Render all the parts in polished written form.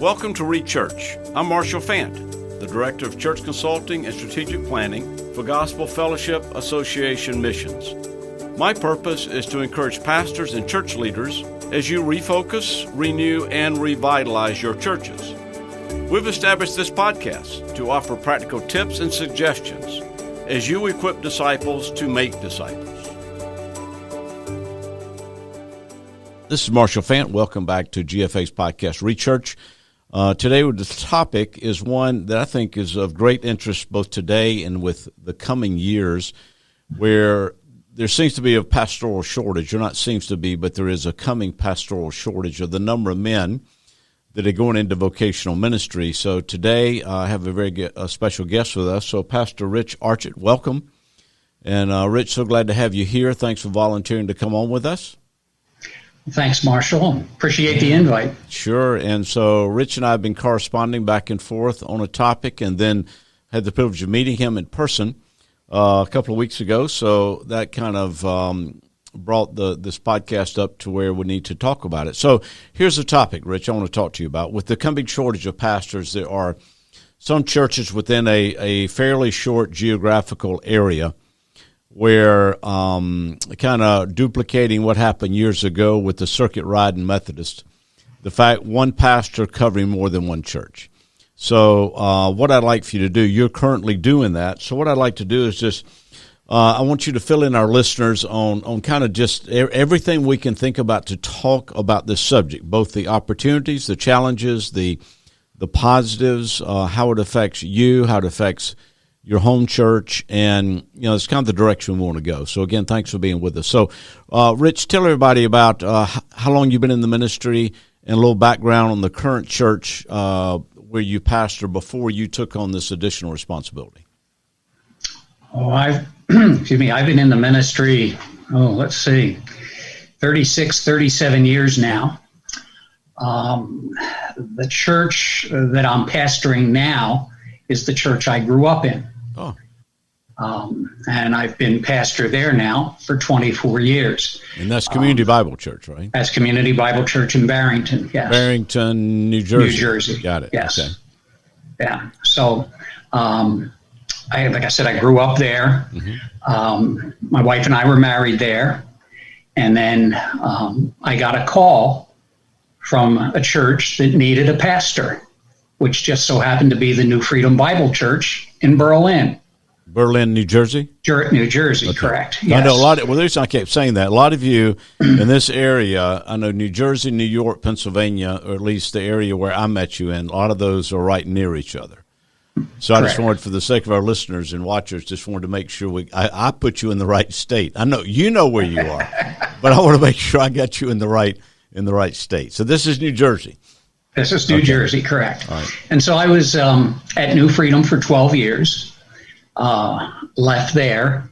Welcome to Church. I'm Marshall Fant, the Director of Church Consulting and Strategic Planning for Gospel Fellowship Association Missions. My purpose is to encourage pastors and church leaders as you refocus, renew, and revitalize your churches. We've established this podcast to offer practical tips and suggestions as you equip disciples to make disciples. This is Marshall Fant. Welcome back to GFA's podcast, Church. Today, the topic is one that I think is of great interest both today and with the coming years, where there seems to be a pastoral shortage, or not seems to be, but there is a coming pastoral shortage of the number of men that are going into vocational ministry. So today, I have a special guest with us. So Pastor Richard Archut, welcome. And Rich, so glad to have you here. Thanks for volunteering to come on with us. Thanks, Marshall. Appreciate the invite. Sure. And so Rich and I have been corresponding back and forth on a topic, and then had the privilege of meeting him in person a couple of weeks ago. So that kind of brought this podcast up to where we need to talk about it. So here's the topic, Rich, I want to talk to you about. With the coming shortage of pastors, there are some churches within a fairly short geographical area where kind of duplicating what happened years ago with the circuit riding Methodist, the fact one pastor covering more than one church. So what I'd like for you to do, you're currently doing that. So what I'd like to do is just, I want you to fill in our listeners on kind of just everything we can think about to talk about this subject, both the opportunities, the challenges, the positives, how it affects you, how it affects your home church, and, it's kind of the direction we want to go. So, again, thanks for being with us. So, Rich, tell everybody about how long you've been in the ministry and a little background on the current church where you pastor before you took on this additional responsibility. I've been in the ministry, 37 years now. The church that I'm pastoring now is the church I grew up in. Oh. And I've been pastor there now for 24 years. And that's Community Bible Church, right? That's Community Bible Church in Barrington, yes. Barrington, New Jersey. New Jersey. Got it. Yes. Okay. Yeah. So, like I said, I grew up there. Mm-hmm. My wife and I were married there. And then I got a call from a church that needed a pastor, which just so happened to be the New Freedom Bible Church in Berlin. Berlin, New Jersey? New Jersey, okay. Correct. Yes. I know the reason I kept saying that, a lot of you in this area, I know New Jersey, New York, Pennsylvania, or at least the area where I met you in, a lot of those are right near each other. So I just wanted, for the sake of our listeners and watchers, just wanted to make sure I put you in the right state. I know you know where you are, but I want to make sure I got you in the right state. So this is New Jersey. This is New Jersey, correct. Right. And so I was at New Freedom for 12 years, left there,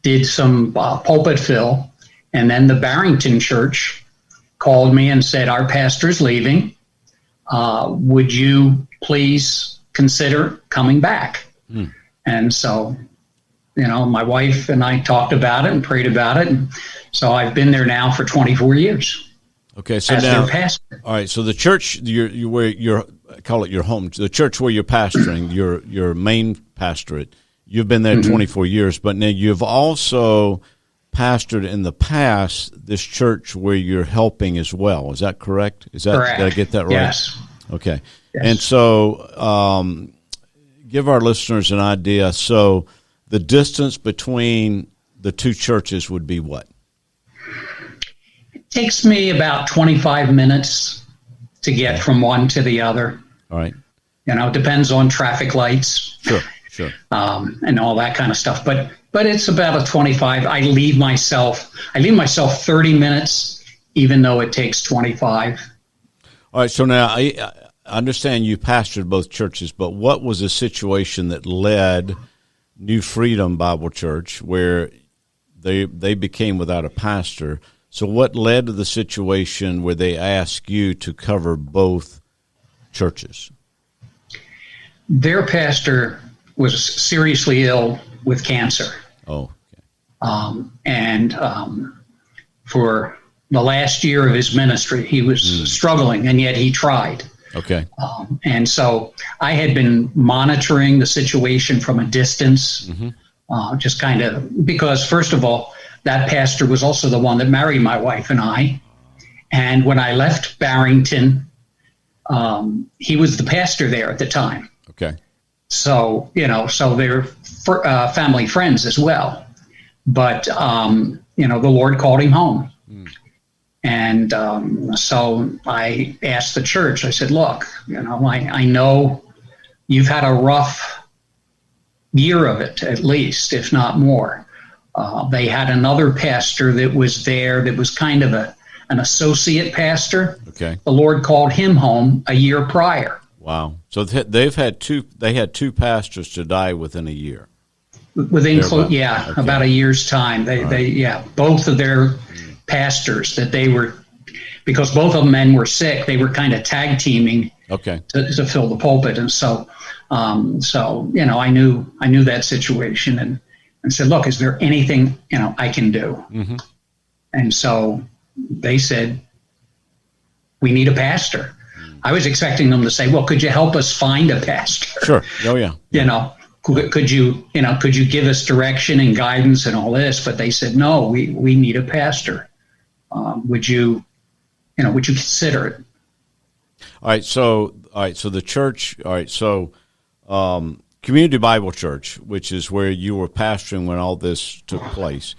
did some pulpit fill, and then the Barrington Church called me and said, our pastor's leaving. Would you please consider coming back? And so, my wife and I talked about it and prayed about it. And so I've been there now for 24 years. Okay, so now, all right. So the church, call it your home, the church where you're pastoring, your main pastorate. You've been there 24 years, but now you've also pastored in the past this church where you're helping as well. Is that correct? Correct. Did I get that right? Yes. Okay, yes. And so give our listeners an idea. So the distance between the two churches would be what? Takes me about 25 minutes to get from one to the other. All right. It depends on traffic lights. Sure. And all that kind of stuff. But it's about a 25. I leave myself 30 minutes, even though it takes 25. All right. So now I understand you pastored both churches, but what was the situation that led New Freedom Bible Church where they became without a pastor? So what led to the situation where they asked you to cover both churches? Their pastor was seriously ill with cancer. Oh, okay. And for the last year of his ministry, he was struggling, and yet he tried. Okay. And so I had been monitoring the situation from a distance, just kind of because, first of all, that pastor was also the one that married my wife and I. And when I left Barrington, he was the pastor there at the time. Okay. So, so they're family friends as well. But, the Lord called him home. And so I asked the church, I said, look, I know you've had a rough year of it, at least, if not more. They had another pastor that was there that was kind of an associate pastor. Okay. The Lord called him home a year prior. Wow. So they had two pastors to die within a year. About a year's time. Both of their pastors that they were, because both of the men were sick, they were kind of tag teaming to fill the pulpit. And so I knew that situation and said, look, is there anything, I can do? Mm-hmm. And so they said, we need a pastor. I was expecting them to say, well, could you help us find a pastor? Sure. Oh, yeah. Could you give us direction and guidance and all this? But they said, no, we need a pastor. Would you consider it? All right. So the church. All right. So, Community Bible Church, which is where you were pastoring when all this took place.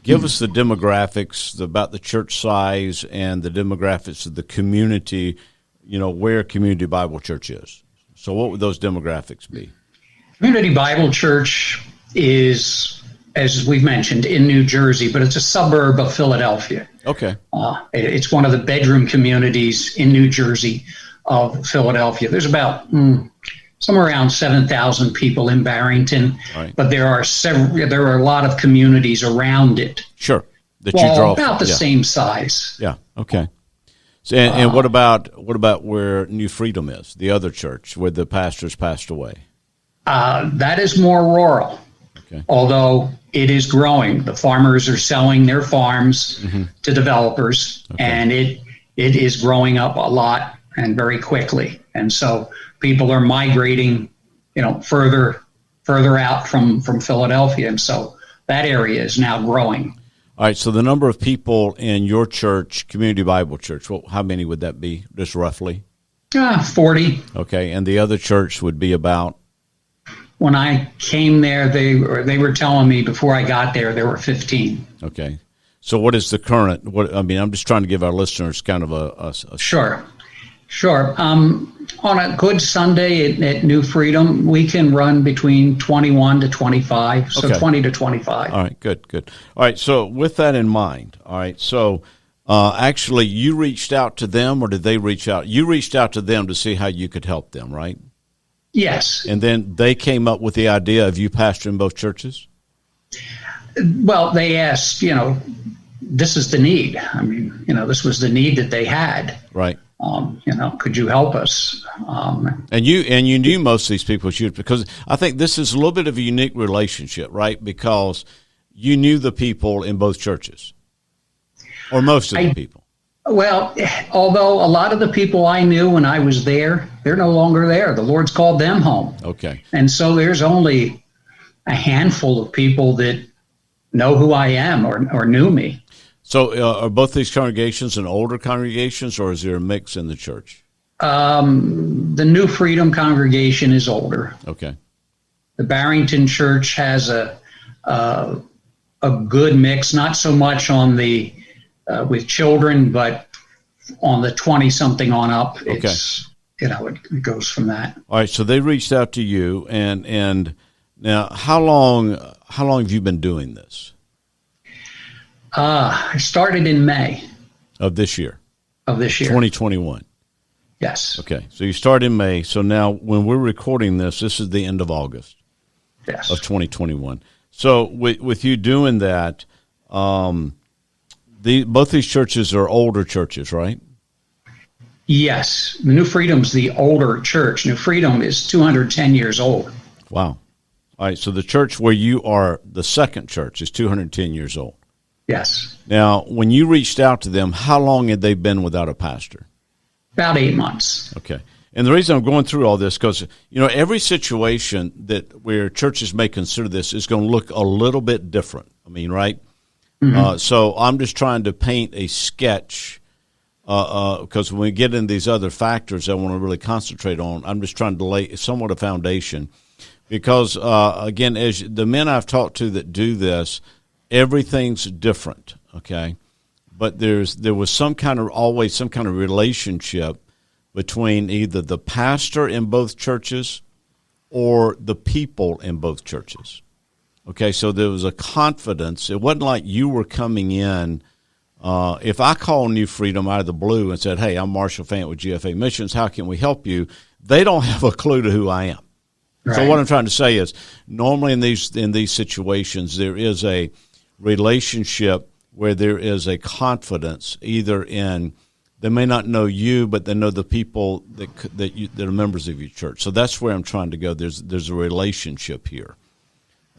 Give us the demographics about the church size and the demographics of the community, where Community Bible Church is. So what would those demographics be? Community Bible Church is, as we've mentioned, in New Jersey, but it's a suburb of Philadelphia. Okay. It's one of the bedroom communities in New Jersey of Philadelphia. There's about somewhere around 7,000 people in Barrington, right. But there are a lot of communities around it. Sure. That you draw about the same size. Yeah. Okay. So, and what about where New Freedom is, the other church where the pastors passed away? That is more rural. Okay. Although it is growing. The farmers are selling their farms to developers, and it is growing up a lot and very quickly. And so people are migrating, further out from Philadelphia, and so that area is now growing. All right. So the number of people in your church, Community Bible Church, how many would that be, just roughly? 40. Okay, and the other church would be about. When I came there, they were telling me before I got there were 15. Okay. So what is the current? I'm just trying to give our listeners kind of a Sure. On a good Sunday at New Freedom, we can run between 21 to 25, so 20 to 25. All right, good. All right, so with that in mind, all right, so actually you reached out to them, or did they reach out? You reached out to them to see how you could help them, right? Yes. And then they came up with the idea of you pastoring both churches? Well, they asked, this is the need. I mean, this was the need that they had. Right. Could you help us? And you knew most of these people, because I think this is a little bit of a unique relationship, right? Because you knew the people in both churches, or most of the people. Well, although a lot of the people I knew when I was there, they're no longer there. The Lord's called them home. Okay. And so there's only a handful of people that know who I am or knew me. So are both these congregations an older congregations, or is there a mix in the church? The New Freedom congregation is older. Okay. The Barrington Church has a good mix, not so much on the with children, but on the 20-something on up. It's, it goes from that. All right. So they reached out to you, and now how long have you been doing this? I started in May of this year. 2021. Yes. Okay. So you started in May. So now when we're recording this is the end of August. Yes. Of 2021. So with you doing that, both these churches are older churches, right? Yes. New Freedom's the older church. New Freedom is 210 years old. Wow. All right. So the church where you are, the second church, is 210 years old. Yes. Now, when you reached out to them, how long had they been without a pastor? About 8 months. Okay. And the reason I'm going through all this, because, every situation where churches may consider this is going to look a little bit different. I mean, right? Mm-hmm. So I'm just trying to paint a sketch, because when we get into these other factors I want to really concentrate on, I'm just trying to lay somewhat a foundation. Because, again, as the men I've talked to that do this, everything's different, okay? But there was always some kind of relationship between either the pastor in both churches or the people in both churches. Okay, so there was a confidence. It wasn't like you were coming in. If I call New Freedom out of the blue and said, hey, I'm Marshall Fant with GFA Missions, how can we help you? They don't have a clue to who I am. Right. So what I'm trying to say is, normally in these situations, there is a relationship where there is a confidence, either in they may not know you, but they know the people that are members of your church. So that's where I'm trying to go. There's a relationship here.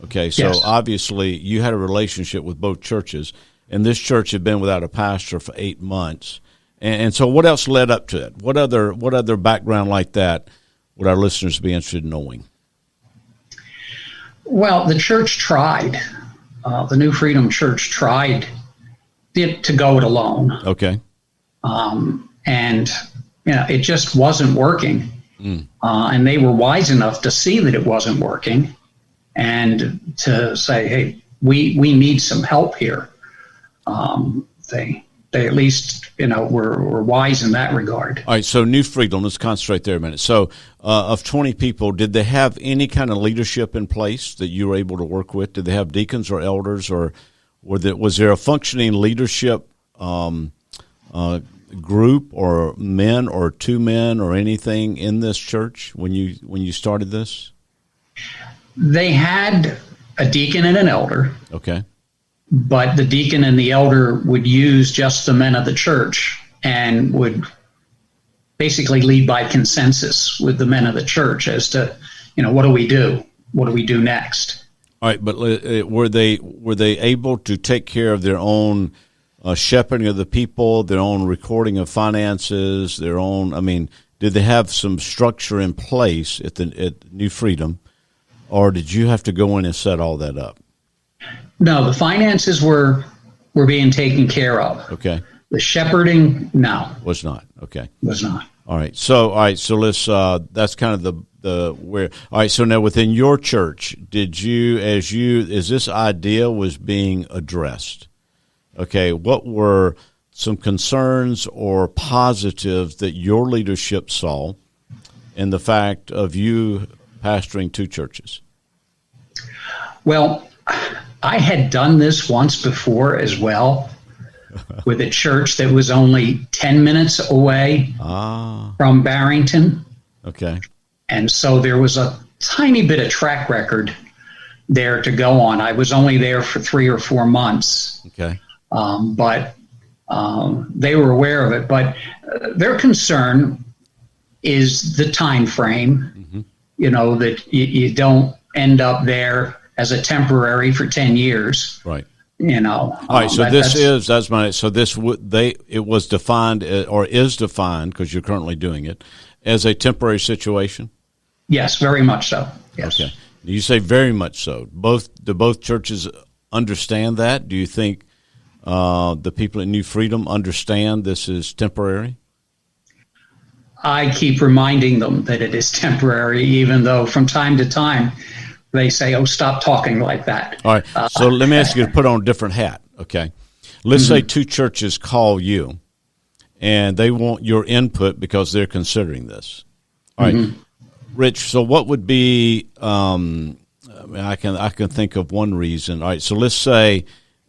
Okay, so yes. Obviously you had a relationship with both churches, and this church had been without a pastor for 8 months. And so what else led up to it? What other background like that would our listeners be interested in knowing? Well, the church tried. The New Freedom Church tried to go it alone. Okay. And it just wasn't working. And they were wise enough to see that it wasn't working and to say, hey, we need some help here. They at least, were wise in that regard. All right, so New Freedom, let's concentrate there a minute. So of 20 people, did they have any kind of leadership in place that you were able to work with? Did they have deacons or elders, or was there a functioning leadership group or men or two men or anything in this church when you started this? They had a deacon and an elder. Okay. But the deacon and the elder would use just the men of the church and would basically lead by consensus with the men of the church as to, what do we do? What do we do next? All right, but were they able to take care of their own shepherding of the people, their own recording of finances, their own? I mean, did they have some structure in place at New Freedom, or did you have to go in and set all that up? No, the finances were being taken care of. Okay. The shepherding, no. Was not. Okay. Was not. All right. So let's, that's kind of the where, all right. So now within your church, as this idea was being addressed, okay, what were some concerns or positives that your leadership saw in the fact of you pastoring two churches? Well, I had done this once before as well with a church that was only 10 minutes away from Barrington. Okay. And so there was a tiny bit of track record there to go on. I was only there for 3 or 4 months. Okay. But they were aware of it. But their concern is the time frame, that you don't end up there as a temporary for 10 years. Right. All right. So it was defined or is defined, because you're currently doing it, as a temporary situation? Yes, very much so. Yes. Okay. You say very much so. Do both churches understand that? Do you think the people at New Freedom understand this is temporary? I keep reminding them that it is temporary, even though from time to time they say, oh, stop talking like that. All right. So let me ask you to put on a different hat, okay? Let's say two churches call you, and they want your input because they're considering this. All right. Rich, so what would be I can think of one reason. All right, so let's say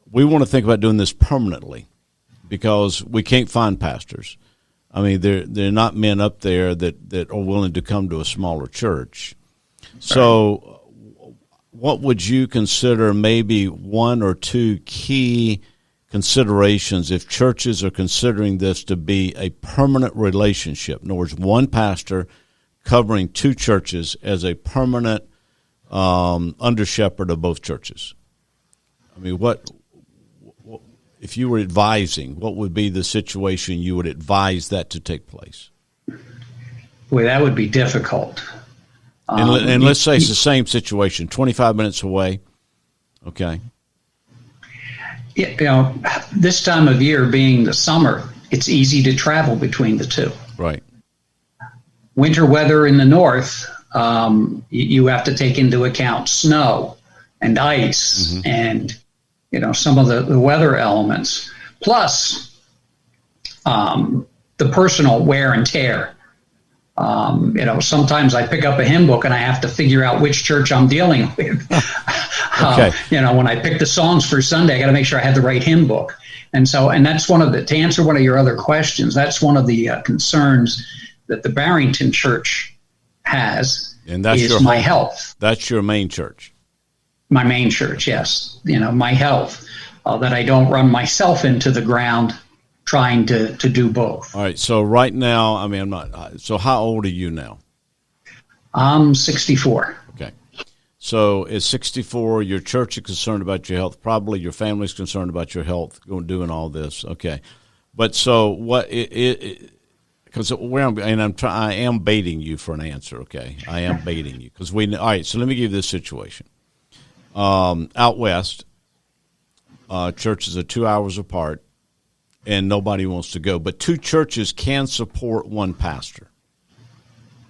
we want to think about doing this permanently because we can't find pastors. I mean, they're not men up there that are willing to come to a smaller church. So what would you consider maybe one or two key considerations if churches are considering this to be a permanent relationship? In other words, one pastor covering two churches as a permanent under-shepherd of both churches. I mean, what if you were advising, what would be the situation you would advise that to take place? Boy, that would be difficult. And let's say it's the same situation, 25 minutes away. Okay. This time of year being the summer, it's easy to travel between the two. Right. Winter weather in the north, you have to take into account snow and ice and, some of the weather elements. Plus, the personal wear and tear. Sometimes I pick up a hymn book and I have to figure out which church I'm dealing with. Okay. When I pick the songs for Sunday, I got to make sure I have the right hymn book. And that's to answer one of your other questions, that's one of the concerns that the Barrington church has, and that's is your my home. Health. That's your main church. My main church, yes. My health, that I don't run myself into the ground trying to do both. All right. So right now, I'm not. So how old are you now? I'm 64. Okay. So at 64, your church is concerned about your health. Probably your family's concerned about your health, doing all this. Okay. But so what? Because I am baiting you for an answer. Okay. I am baiting you because all right. So let me give you this situation. Out west, churches are 2 hours apart. And nobody wants to go. But two churches can support one pastor.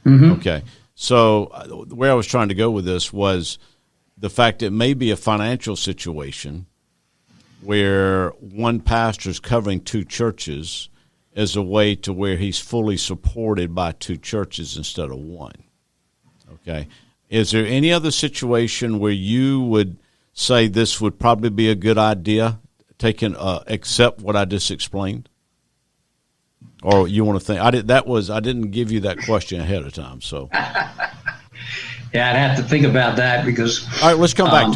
Okay. So where I was trying to go with this was the fact that it may be a financial situation where one pastor is covering two churches as a way to where he's fully supported by two churches instead of one. Okay. Is there any other situation where you would say this would probably be a good idea? Accept what I just explained, or you want to think I didn't give you that question ahead of time. So, yeah, I'd have to think about that because. All right, let's come back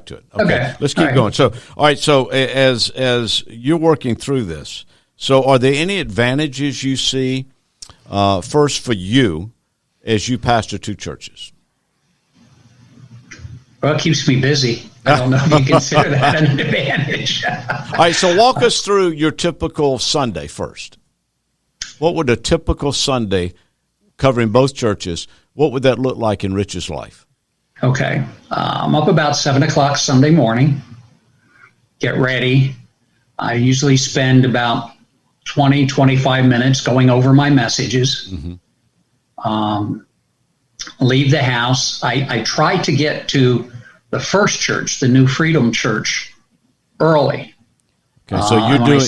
to it. Okay. Let's keep going. So, all right. So, as you're working through this, so are there any advantages you see first for you as you pastor two churches? Well, it keeps me busy. I don't know if you consider that an advantage. All right, so walk us through your typical Sunday first. What would a typical Sunday covering both churches, what would that look like in Rich's life? Okay. I'm up about 7 o'clock Sunday morning, get ready. I usually spend about 20, 25 minutes going over my messages. Leave the house. I try to get to the first church, the New Freedom Church, early. Okay, so you do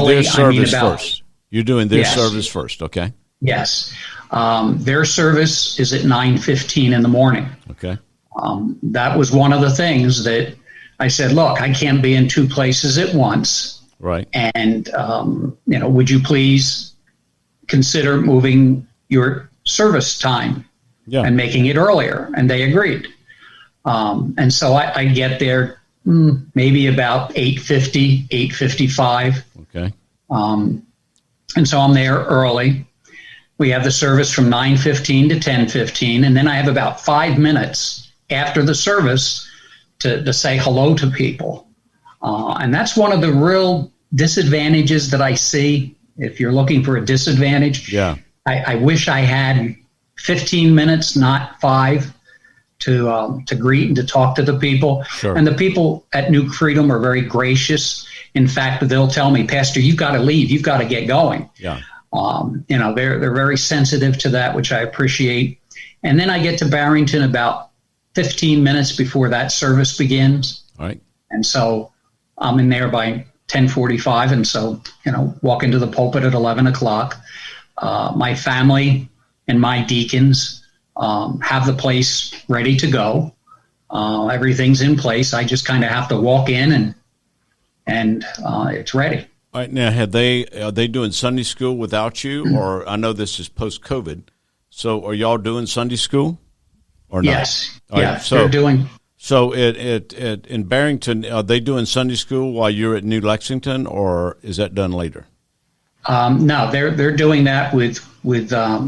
their service first. You're doing their service first, okay? Yes. Their service is at 9:15 in the morning. Okay. That was one of the things that I said, look, I can't be in two places at once. Right. And, would you please consider moving your service time and making it earlier? And they agreed. And so I get there maybe about 8:50, 8:55. Okay. And so I'm there early. We have the service from 9:15 to 10:15, and then I have about 5 minutes after the service to say hello to people. And that's one of the real disadvantages that I see. If you're looking for a disadvantage, I wish I had 15 minutes, not 5. To greet and to talk to the people. Sure. And the people at New Freedom are very gracious. In fact, they'll tell me, Pastor, you've got to leave. You've got to get going. Yeah. They're very sensitive to that, which I appreciate. And then I get to Barrington about 15 minutes before that service begins. All right. And so I'm in there by 10:45. And so, walk into the pulpit at 11 o'clock. My family and my deacons have the place ready to go. Everything's in place. I just kind of have to walk in and it's ready. All right. Now, are they doing Sunday school without you? Or I know this is post-COVID. So are y'all doing Sunday school or not? Yes. All yeah. Right, so, they're doing. So in Barrington, are they doing Sunday school while you're at New Lexington, or is that done later? No, they're doing that without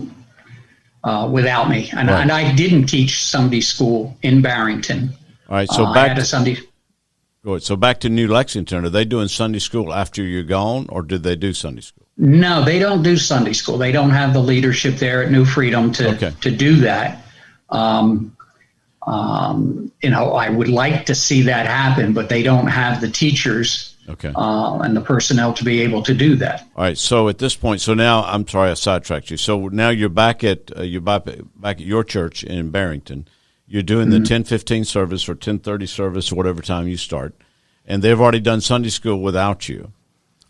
me, and I didn't teach Sunday school in Barrington. All right, so back to Sunday. Go ahead. So back to New Lexington. Are they doing Sunday school after you're gone, or did they do Sunday school? No, they don't do Sunday school. They don't have the leadership there at New Freedom to do that. I would like to see that happen, but they don't have the teachers and the personnel to be able to do that. All right. So at this point, now I'm sorry I sidetracked you. So now you're back at your church in Barrington. You're doing the 10:15 service or 10:30 service or whatever time you start, and they've already done Sunday school without you.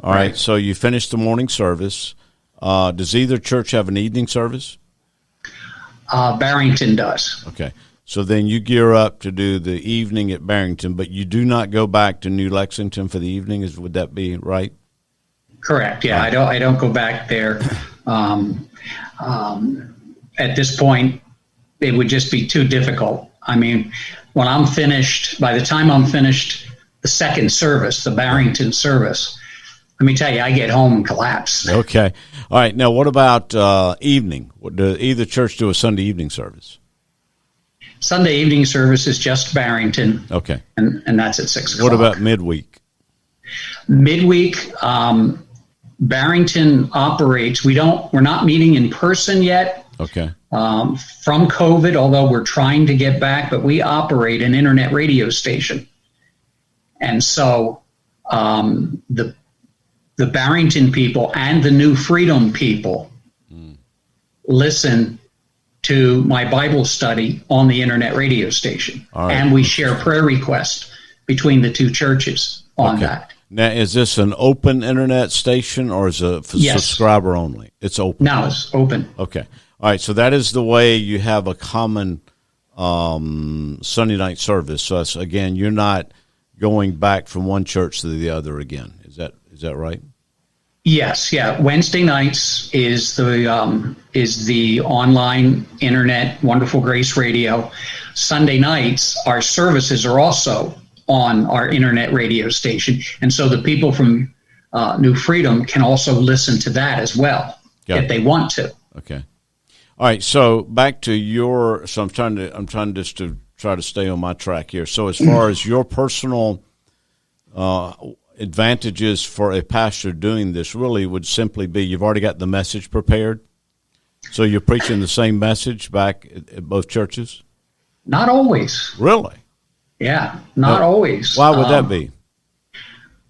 All right. So you finished the morning service. Does either church have an evening service? Barrington does. Okay. So then you gear up to do the evening at Barrington, but you do not go back to New Lexington for the evening. Would that be right? Correct. Yeah, I don't go back there. At this point, it would just be too difficult. I mean, when I'm finished, by the time I'm finished the second service, the Barrington service, let me tell you, I get home and collapse. Okay. All right. Now, what about evening? Do either church do a Sunday evening service? Sunday evening service is just Barrington. Okay. And that's at 6 o'clock. What about midweek? Midweek, Barrington operates. We're not meeting in person yet. Okay. From COVID, although we're trying to get back, but we operate an internet radio station. And so the Barrington people and the New Freedom people listen to my Bible study on the internet radio station. Right. And we share prayer requests between the two churches on that. Now, is this an open internet station or is it subscriber only? It's open. No, it's open. Okay. All right. So that is the way you have a common Sunday night service. So that's, again, you're not going back from one church to the other again. Is that right? Yes, yeah. Wednesday nights is the online internet Wonderful Grace Radio. Sunday nights, our services are also on our internet radio station, and so the people from New Freedom can also listen to that as well if they want to. Okay. All right. So back to So I'm trying just to try to stay on my track here. So as far as your personal advantages for a pastor doing this really would simply be you've already got the message prepared. So you're preaching the same message back at both churches? Not always. Really? Yeah, not always. Why would that be?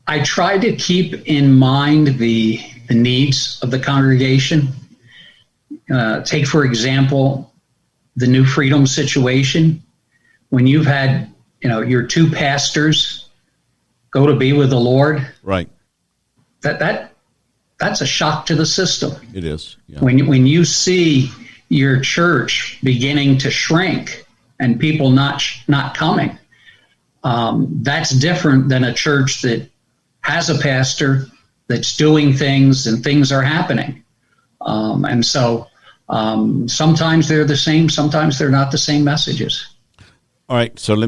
I try to keep in mind the needs of the congregation. Take, for example, the New Freedom situation. When you've had, your two pastors go to be with the Lord. Right. That's a shock to the system. It is. Yeah. When you see your church beginning to shrink and people not coming, that's different than a church that has a pastor that's doing things and things are happening. And so sometimes they're the same, sometimes they're not the same messages. All right. So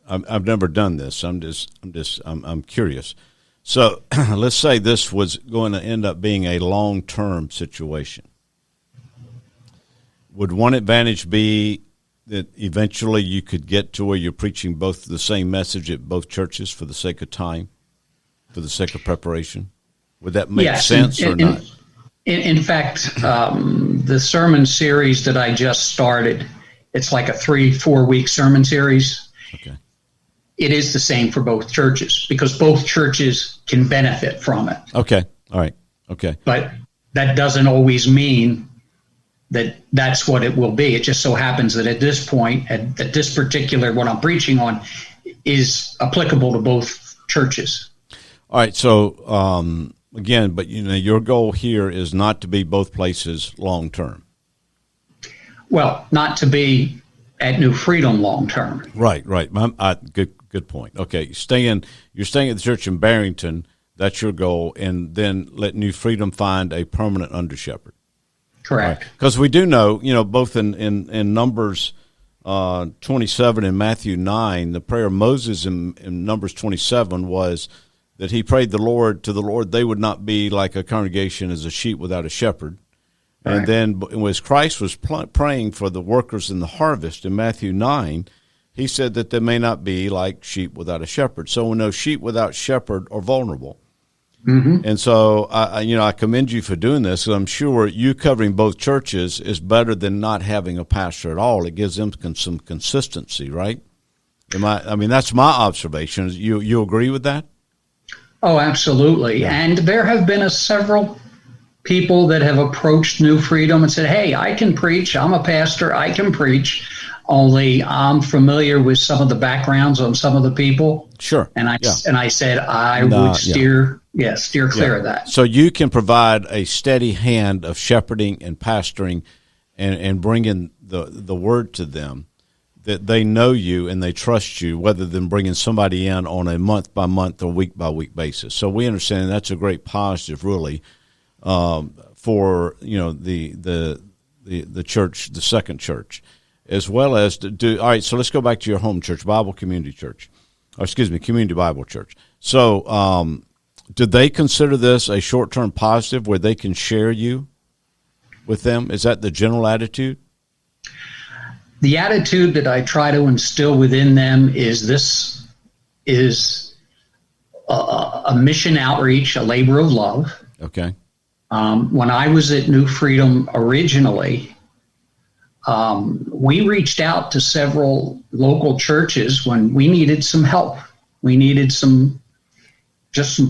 I've never done this. I'm curious. So let's say this was going to end up being a long-term situation. Would one advantage be that eventually you could get to where you're preaching both the same message at both churches for the sake of time, for the sake of preparation? Would that make sense or not? In fact, the sermon series that I just started, it's like a 3-4 week sermon series. Okay. It is the same for both churches because both churches can benefit from it. Okay. All right. Okay. But that doesn't always mean that that's what it will be. It just so happens that at this point, at this particular, what I'm preaching on is applicable to both churches. All right. So, again, but your goal here is not to be both places long term. Well, not to be at New Freedom long term. Right. Good point. Okay, you're staying at the church in Barrington. That's your goal, and then let New Freedom find a permanent under shepherd. Correct. Because we do know, both in Numbers 27 and Matthew 9, the prayer of Moses in Numbers 27 was that he prayed to the Lord, they would not be like a congregation as a sheep without a shepherd. Right. And then as Christ was praying for the workers in the harvest in Matthew 9, he said that they may not be like sheep without a shepherd. So we know sheep without shepherd are vulnerable. Mm-hmm. And so, I commend you for doing this. I'm sure you covering both churches is better than not having a pastor at all. It gives them some consistency, right? That's my observation. You agree with that? Oh, absolutely. Yeah. And there have been several people that have approached New Freedom and said, hey, I can preach. I'm a pastor. I can preach. Only I'm familiar with some of the backgrounds on some of the people. Sure. And I said I would steer clear of that. So you can provide a steady hand of shepherding and pastoring and bringing the word to them, that they know you and they trust you, rather than bringing somebody in on a month-by-month or week-by-week basis. So we understand that's a great positive, really, for the church, the second church, as well as to do. All right, so let's go back to your home church, Community Bible Church. So did they consider this a short-term positive where they can share you with them? Is that the general attitude? The attitude that I try to instill within them is this is a mission outreach, a labor of love. Okay. When I was at New Freedom originally, we reached out to several local churches when we needed some help. We needed some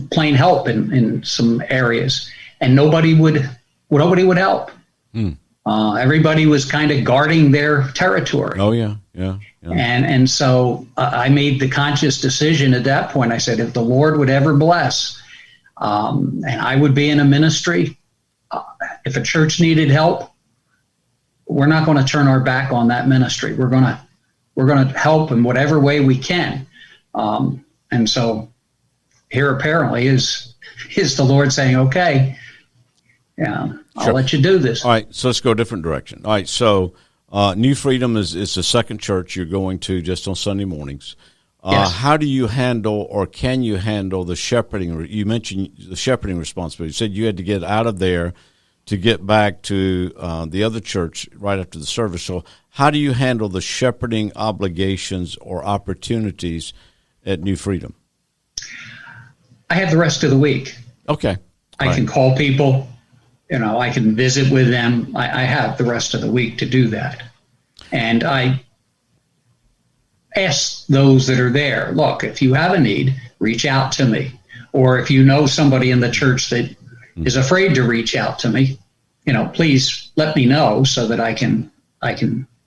plain help in some areas, and nobody would help. Everybody was kind of guarding their territory. Oh, yeah. And so I made the conscious decision at that point. I said, if the Lord would ever bless, and I would be in a ministry, if a church needed help, we're not going to turn our back on that ministry. We're going to help in whatever way we can. And so here apparently is the Lord saying, okay, yeah, I'll let you do this. All right, so let's go a different direction. All right, so New Freedom is the second church you're going to just on Sunday mornings. Yes. How do you handle, or can you handle, the shepherding? You mentioned the shepherding responsibility. You said you had to get out of there to get back to the other church right after the service. So how do you handle the shepherding obligations or opportunities at New Freedom? I have the rest of the week. Okay. I can call people. I can visit with them. I have the rest of the week to do that. And I ask those that are there, look, if you have a need, reach out to me. Or if you know somebody in the church that is afraid to reach out to me, please let me know so that I can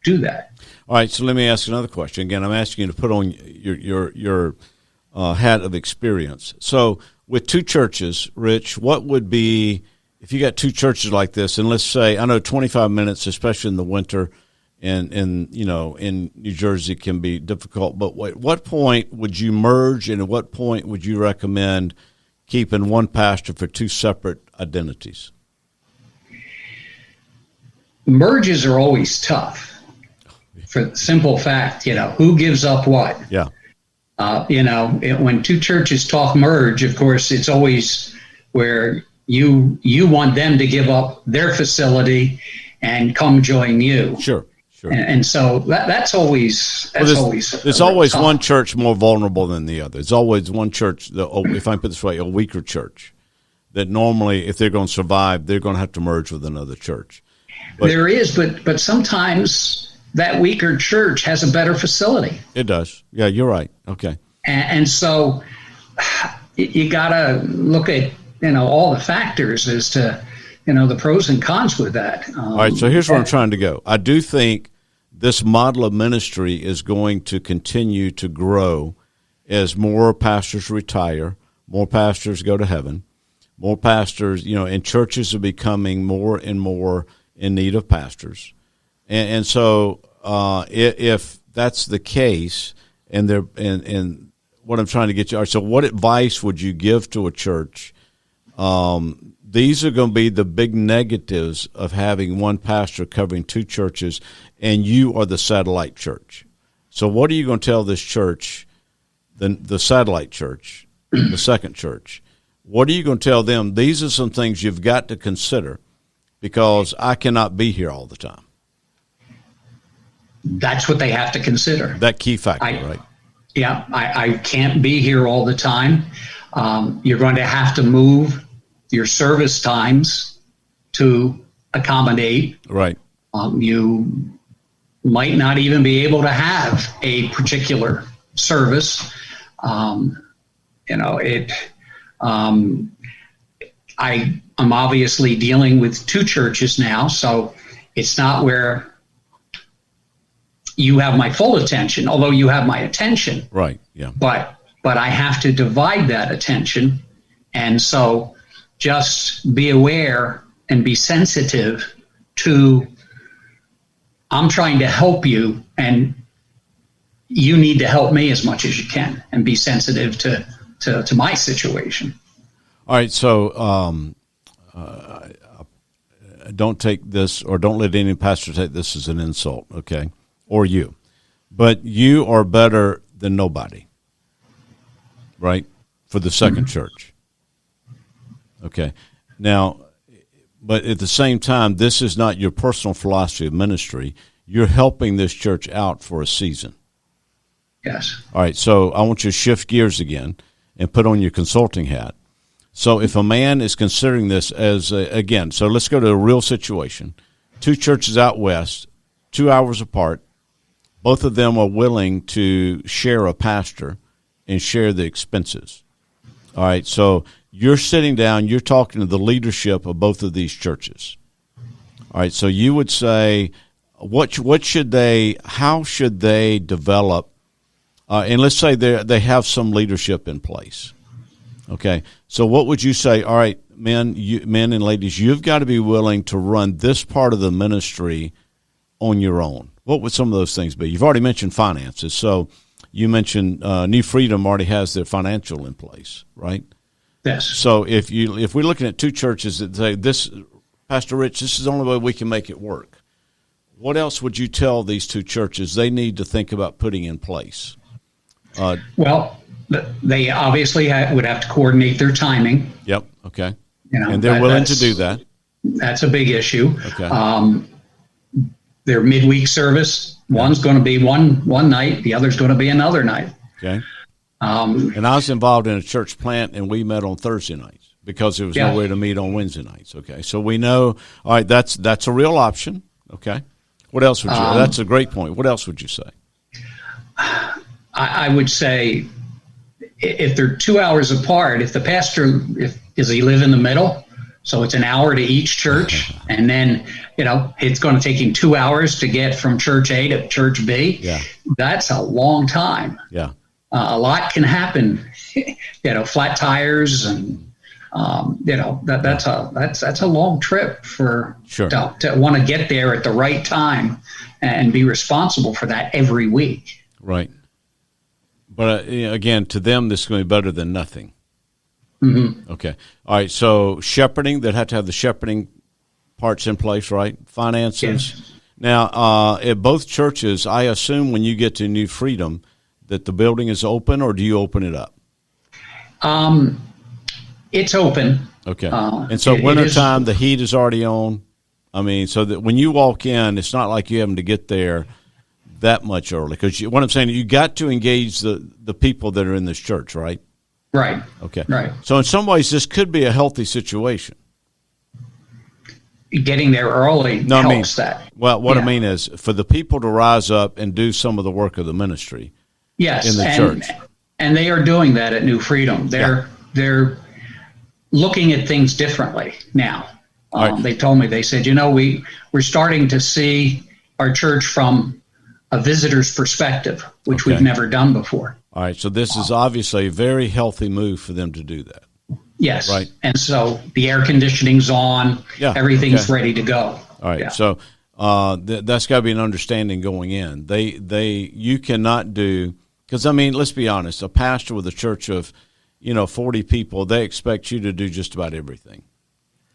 do that. All right, so let me ask another question. Again, I'm asking you to put on your hat of experience. So with two churches, Rich, what would be, if you got two churches like this, and let's say, I know 25 minutes, especially in the winter, and in New Jersey can be difficult, but at what point would you merge, and at what point would you recommend keeping one pastor for two separate identities? Merges are always tough for the simple fact, who gives up what? Yeah. When two churches talk merge, of course, it's always where you want them to give up their facility and come join you. Sure. And so that's always there's always tough. One church more vulnerable than the other. It's always one church, if I put it this way, a weaker church, that normally, if they're going to survive, they're going to have to merge with another church. There is, but sometimes that weaker church has a better facility. It does. Yeah, you're right. Okay. And so you got to look at, all the factors as to, the pros and cons with that. All right, so here's where I'm trying to go. I do think this model of ministry is going to continue to grow as more pastors retire, more pastors go to heaven, more pastors, and churches are becoming more and more in need of pastors. And so if that's the case, and what I'm trying to get you, so what advice would you give to a church? These are going to be the big negatives of having one pastor covering two churches, and you are the satellite church. So what are you going to tell this church, the satellite church, the second church? What are you going to tell them? These are some things you've got to consider, because I cannot be here all the time. That's what they have to consider. That key factor, right? Yeah, I can't be here all the time. You're going to have to move your service times to accommodate. Right. You might not even be able to have a particular service. I'm obviously dealing with two churches now, so it's not where you have my full attention, although you have my attention. Right. Yeah. But I have to divide that attention. And so just be aware and be sensitive to, I'm trying to help you, and you need to help me as much as you can, and be sensitive to my situation. All right. So don't take this, or don't let any pastor take this as an insult, okay? Or you. But you are better than nobody, right? For the second church. Okay. Now, but at the same time, this is not your personal philosophy of ministry. You're helping this church out for a season. Yes. All right. So I want you to shift gears again and put on your consulting hat. So if a man is considering this as, again, so let's go to a real situation. Two churches out west, 2 hours apart. Both of them are willing to share a pastor and share the expenses. All right. So you're sitting down, you're talking to the leadership of both of these churches. All right. So you would say, what should they, how should they develop? And let's say they have some leadership in place. Okay, so what would you say? All right, men and ladies, you've got to be willing to run this part of the ministry on your own. What would some of those things be? You've already mentioned finances. So you mentioned New Freedom already has their financial in place, right? Yes. So if we're looking at two churches that say, this, Pastor Rich, this is the only way we can make it work, what else would you tell these two churches they need to think about putting in place? Well, they obviously would have to coordinate their timing. Yep. Okay. And they're willing to do that. That's a big issue. Okay. Their midweek service, one's going to be one night, the other's going to be another night. Okay. And I was involved in a church plant, and we met on Thursday nights because there was nowhere to meet on Wednesday nights. Okay. So we know, all right, that's a real option. Okay. What else would you, that's a great point. What else would you say? I would say, if they're 2 hours apart, if the pastor, does he live in the middle? So it's an hour to each church, and then, it's going to take him 2 hours to get from church A to church B. Yeah. That's a long time. Yeah. A lot can happen, flat tires, and, that's a long trip for, sure, to want to get there at the right time and be responsible for that every week. Right. But again, to them, this is going to be better than nothing. Mm-hmm. Okay. All right. So shepherding, they'd have to have the shepherding parts in place, right? Finances. Yes. Now, at both churches, I assume when you get to New Freedom that the building is open, or do you open it up? It's open. Okay. And so wintertime, the heat is already on. I mean, so that when you walk in, it's not like you're having to get there that much early, because what I'm saying, you got to engage the people that are in this church, right? Right. Okay. Right. So in some ways, this could be a healthy situation. Getting there early helps that. Well, what I mean is for the people to rise up and do some of the work of the ministry. Yes, in the church, and they are doing that at New Freedom. They're looking at things differently now. Right. They told me, they said, we're starting to see our church from a visitor's perspective, which we've never done before. All right, so this is obviously a very healthy move for them to do that. Yes, right. And so the air conditioning's on, everything's ready to go. All right, so that's got to be an understanding going in. You cannot do, because I mean, let's be honest, a pastor with a church of 40 people, they expect you to do just about everything.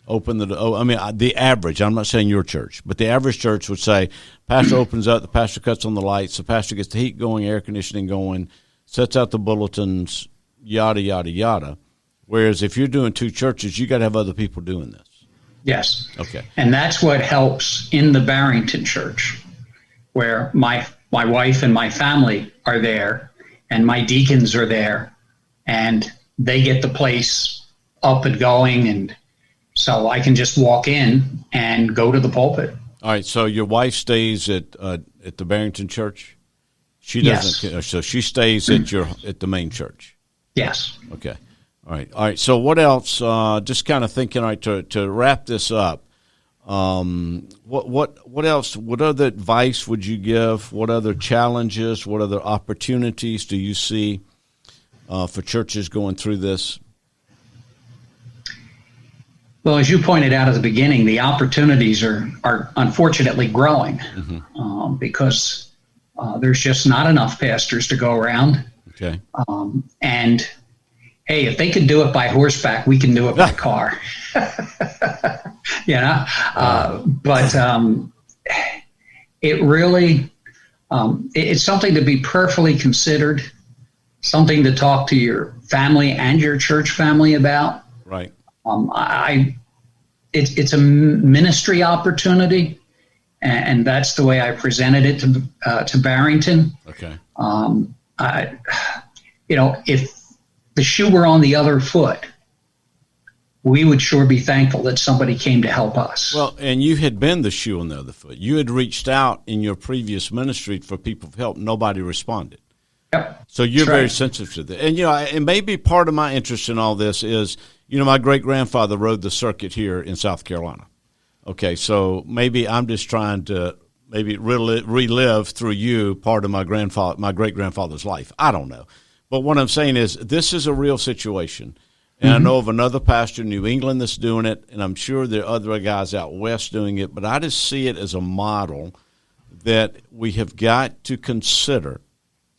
The average, I'm not saying your church, but the average church would say, pastor opens up, the pastor cuts on the lights, the pastor gets the heat going, air conditioning going, sets out the bulletins, yada, yada, yada. Whereas if you're doing two churches, you got to have other people doing this. Yes. Okay. And that's what helps in the Barrington church, where my wife and my family are there, and my deacons are there, and they get the place up and going, and so I can just walk in and go to the pulpit. All right. So your wife stays at the Barrington church. She doesn't. Yes. So she stays at the main church. Yes. Okay. All right. So what else? Just kind of thinking. All right. To wrap this up. What else? What other advice would you give? What other challenges? What other opportunities do you see for churches going through this? Well, as you pointed out at the beginning, the opportunities are unfortunately growing because there's just not enough pastors to go around. Okay. And hey, if they could do it by horseback, we can do it by car. But it really, it's something to be prayerfully considered, something to talk to your family and your church family about. Right. It's a ministry opportunity, and that's the way I presented it to Barrington. Okay. If the shoe were on the other foot, we would sure be thankful that somebody came to help us. Well, and you had been the shoe on the other foot. You had reached out in your previous ministry for people for help. Nobody responded. Yep. So you're very sensitive to that. And, and maybe part of my interest in all this is, my great-grandfather rode the circuit here in South Carolina. Okay, so maybe I'm just trying to maybe relive through you part of my great-grandfather's life. I don't know. But what I'm saying is this is a real situation. And I know of another pastor in New England that's doing it, and I'm sure there are other guys out west doing it, but I just see it as a model that we have got to consider,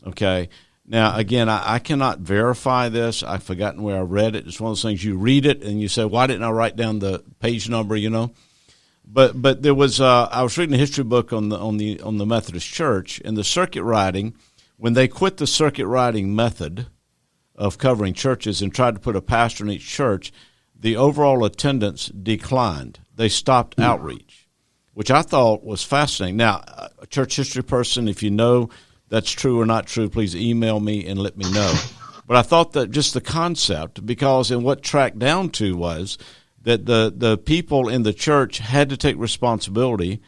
okay? Now, again, I cannot verify this. I've forgotten where I read it. It's one of those things you read it, and you say, why didn't I write down the page number, But there was I was reading a history book on the Methodist Church, and the circuit riding, when they quit the circuit riding method of covering churches and tried to put a pastor in each church, the overall attendance declined. They stopped outreach, which I thought was fascinating. Now, a church history person, if you know that's true or not true, please email me and let me know. But I thought that just the concept, because and what tracked down to was that the people in the church had to take responsibility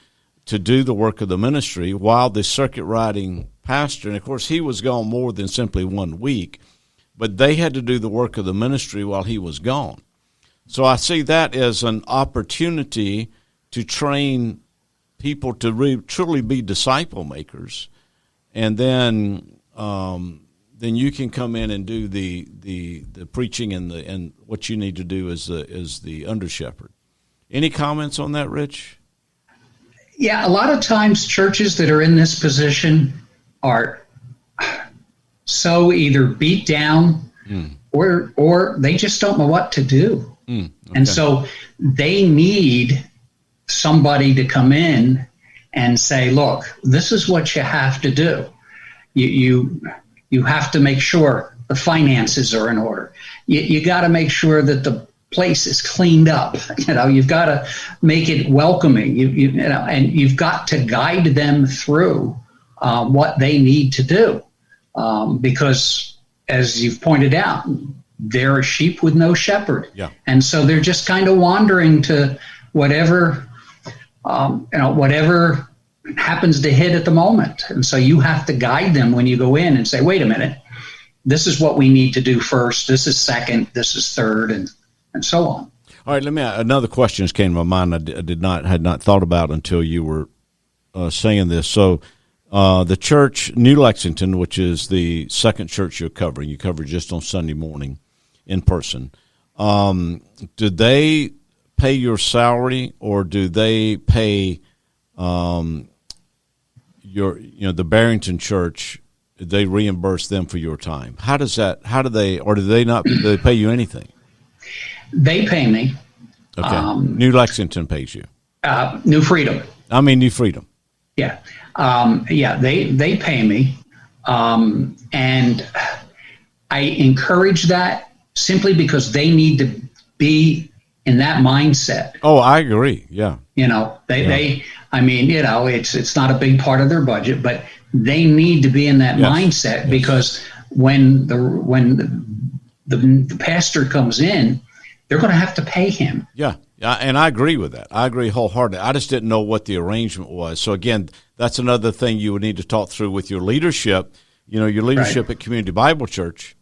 to do the work of the ministry while the circuit riding pastor, and of course he was gone more than simply 1 week, but they had to do the work of the ministry while he was gone. So I see that as an opportunity to train people to truly be disciple makers, and then you can come in and do the preaching and what you need to do as the under shepherd. Any comments on that, Rich? Yeah, a lot of times churches that are in this position are so either beat down or they just don't know what to do. Okay. And so they need somebody to come in and say, look, this is what you have to do. You have to make sure the finances are in order. You got to make sure that the place is cleaned up. You've got to make it welcoming. And you've got to guide them through what they need to do. Because, as you've pointed out, they're a sheep with no shepherd. Yeah. And so they're just kind of wandering to whatever happens to hit at the moment. And so you have to guide them when you go in and say, wait a minute, this is what we need to do first. This is second. This is third, and so on. All right. Another question just came to my mind. I had not thought about until you were saying this. So, the church, New Lexington, which is the second church you're covering, you cover just on Sunday morning in person. Do they pay your salary, or do they pay the Barrington church? They reimburse them for your time? How do they pay you anything? They pay me. Okay. New Lexington pays you. New Freedom. New Freedom. Yeah. They pay me. And I encourage that simply because they need to be in that mindset. Oh, I agree. Yeah. It's not a big part of their budget, but they need to be in that mindset, because when the the pastor comes in, they're going to have to pay him. Yeah, and I agree with that. I agree wholeheartedly. I just didn't know what the arrangement was. So again, that's another thing you would need to talk through with your leadership. Your leadership at Community Bible Church,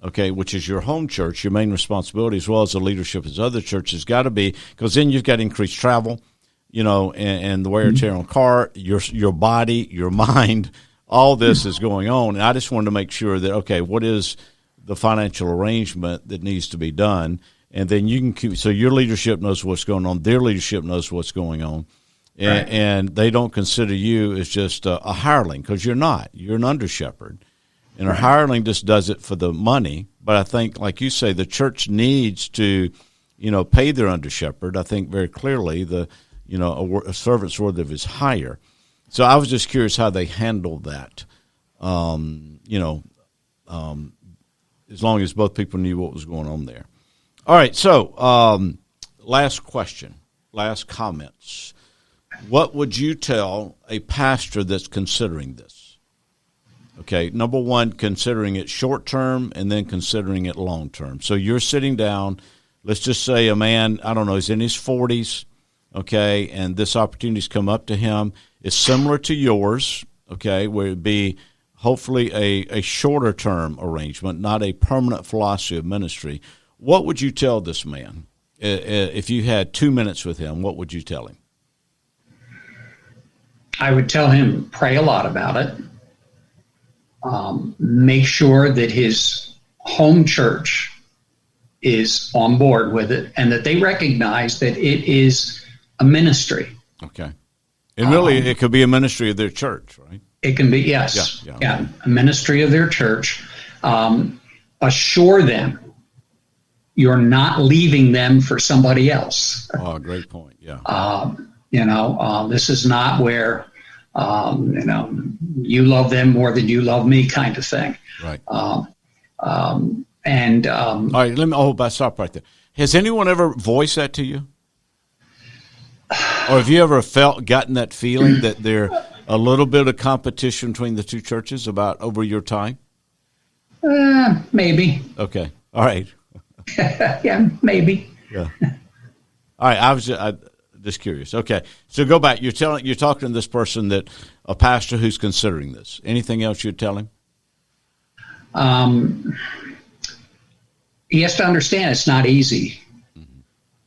okay, which is your home church, your main responsibility, as well as the leadership as other churches, got to be, because then you've got increased travel, and the wear and tear on the car, your body, your mind, all this is going on. And I just wanted to make sure that, okay, what is the financial arrangement that needs to be done? And then you can keep, so your leadership knows what's going on, their leadership knows what's going on, and they don't consider you as just a hireling, because you're not. You're an under shepherd. And a hireling just does it for the money. But I think, like you say, the church needs to, pay their under shepherd. I think very clearly a servant's worth of his hire. So I was just curious how they handled that. As long as both people knew what was going on there. All right. So last question, last comments. What would you tell a pastor that's considering this? Okay, number one, considering it short term, and then considering it long term. So you're sitting down, let's just say a man, I don't know, he's in his 40s, okay, and this opportunity's come up to him. It's similar to yours, okay, where it'd be hopefully a shorter term arrangement, not a permanent philosophy of ministry. What would you tell this man? If you had 2 minutes with him, what would you tell him? I would tell him, pray a lot about it. Make sure that his home church is on board with it, and that they recognize that it is a ministry. Okay. And really, it could be a ministry of their church, right? It can be, yes. Yeah, a ministry of their church. Assure them you're not leaving them for somebody else. Oh, great point, yeah. This is not where, you love them more than you love me kind of thing. Right. All right, stop right there. Has anyone ever voiced that to you? Or have you ever gotten that feeling that there a little bit of competition between the two churches over your time? Maybe. Okay. All right. Yeah, maybe. Yeah. All right. I was just curious. Okay. So go back. You're talking to this person, that a pastor who's considering this. Anything else you'd tell him? He has to understand it's not easy.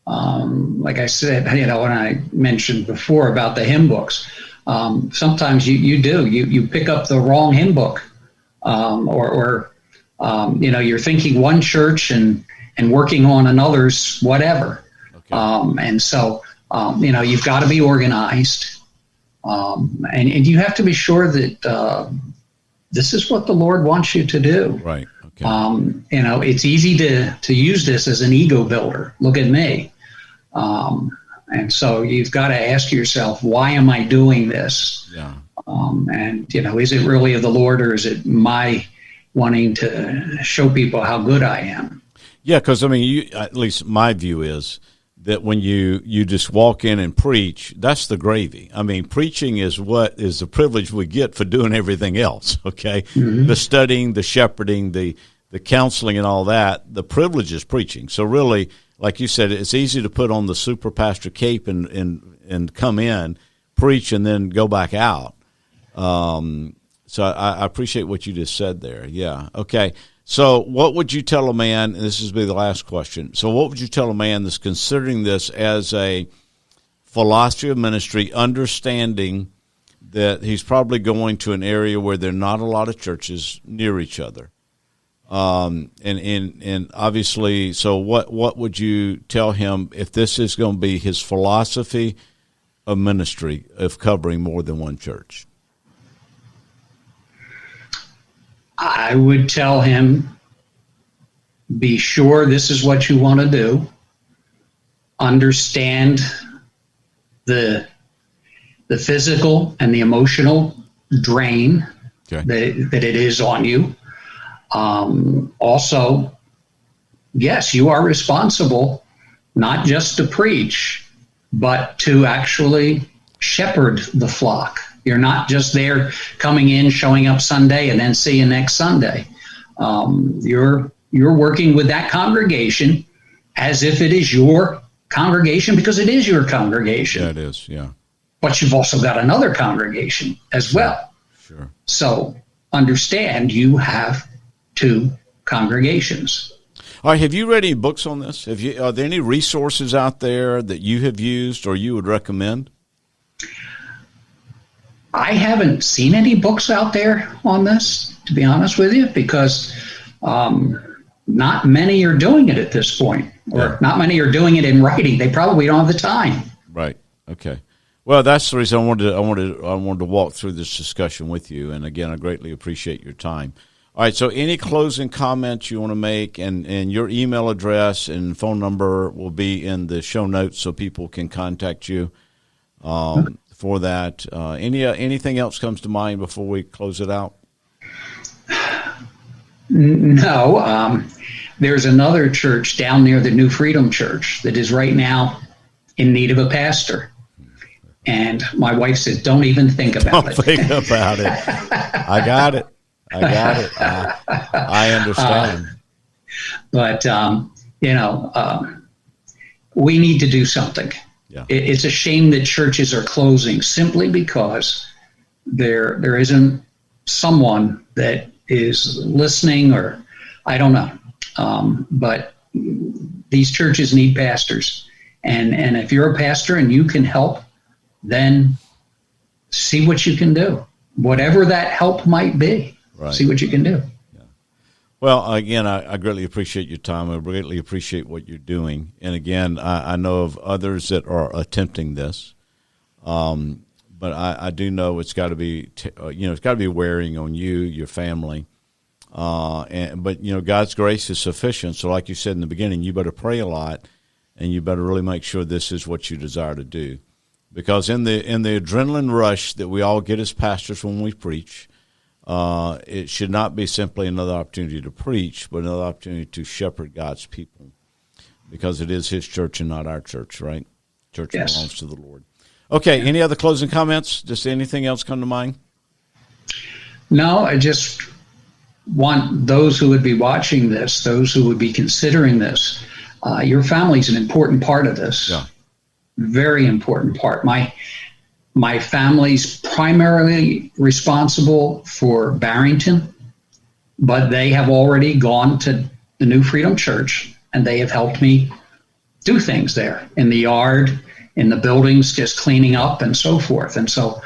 Like I said, when I mentioned before about the hymn books, sometimes you pick up the wrong hymn book, or you're thinking one church and working on another's whatever. Okay. And so, you've got to be organized, and you have to be sure that this is what the Lord wants you to do. Right. Okay. It's easy to use this as an ego builder. Look at me. And so you've got to ask yourself, why am I doing this? Yeah. Is it really of the Lord, or is it my wanting to show people how good I am? Yeah, because, at least my view is that when you just walk in and preach, that's the gravy. Preaching is what is the privilege we get for doing everything else, okay? Mm-hmm. The studying, the shepherding, the counseling and all that, the privilege is preaching. So really, like you said, it's easy to put on the super pastor cape and come in, preach, and then go back out. So I appreciate what you just said there. Yeah. Okay. So what would you tell a man, and this will be the last question, so what would you tell a man that's considering this as a philosophy of ministry, understanding that he's probably going to an area where there are not a lot of churches near each other? And obviously, so what would you tell him if this is going to be his philosophy of ministry, of covering more than one church? I would tell him, be sure this is what you want to do. Understand the physical and the emotional drain that it is on you. Also, yes, you are responsible not just to preach, but to actually shepherd the flock. You're not just there coming in, showing up Sunday, and then see you next Sunday. You're you're working with that congregation as if it is your congregation, because it is your congregation. Yeah, it is, yeah. But you've also got another congregation as well. Sure. So understand you have two congregations. All right, have you read any books on this? Are there any resources out there that you have used or you would recommend? I haven't seen any books out there on this, to be honest with you, because not many are doing it at this point, or not many are doing it in writing. They probably don't have the time. Right. Okay. Well, that's the reason I wanted to walk through this discussion with you. And again, I greatly appreciate your time. All right. So, any closing comments you want to make, and your email address and phone number will be in the show notes, so people can contact you for that. Anything else comes to mind before we close it out? No. There's another church down near the New Freedom Church that is right now in need of a pastor. And my wife said, don't even think about it. Don't think about it. I got it. I understand. But, we need to do something. Yeah. It's a shame that churches are closing simply because there isn't someone that is listening, or I don't know. But these churches need pastors. And if you're a pastor and you can help, then see what you can do. Whatever that help might be, See what you can do. Yeah. Well, again, I greatly appreciate your time. I greatly appreciate what you're doing. And again, I know of others that are attempting this. But I do know it's got to be, it's got to be wearing on you, your family. But God's grace is sufficient. So like you said in the beginning, you better pray a lot, and you better really make sure this is what you desire to do. Because in the adrenaline rush that we all get as pastors when we preach, it should not be simply another opportunity to preach, but another opportunity to shepherd God's people, because it is His church and not our church, right? Church belongs to the Lord. Okay, any other closing comments? Just anything else come to mind? No, I just want those who would be watching this, those who would be considering this, your family is an important part of this. Yeah. Very important part. My family's primarily responsible for Barrington, but they have already gone to the New Freedom Church, and they have helped me do things there in the yard, in the buildings, just cleaning up and so forth. And so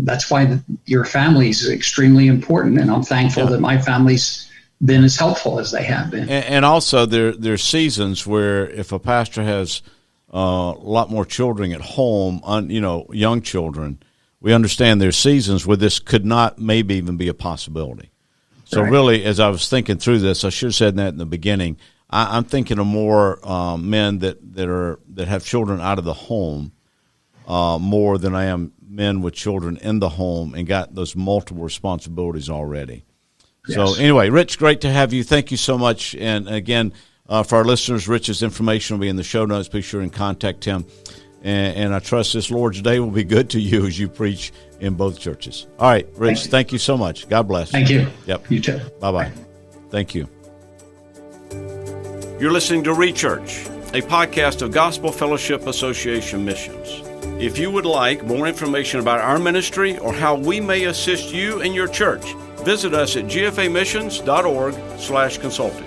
that's why your family is extremely important, and I'm thankful that my family's been as helpful as they have been. And also there's seasons where if a pastor has a lot more children at home, young children, we understand there's seasons where this could not maybe even be a possibility. So really, as I was thinking through this, I should have said that in the beginning, I'm thinking of more men that have children out of the home more than I am men with children in the home and got those multiple responsibilities already. Yes. So anyway, Rich, great to have you. Thank you so much. And again, for our listeners, Rich's information will be in the show notes. Be sure and contact him. And I trust this Lord's Day will be good to you as you preach in both churches. All right, Rich, thank you so much. God bless. Thank you. Yep. You too. Bye-bye. Bye. Thank you. You're listening to ReChurch, a podcast of Gospel Fellowship Association Missions. If you would like more information about our ministry or how we may assist you and your church, visit us at gfamissions.org/consulting.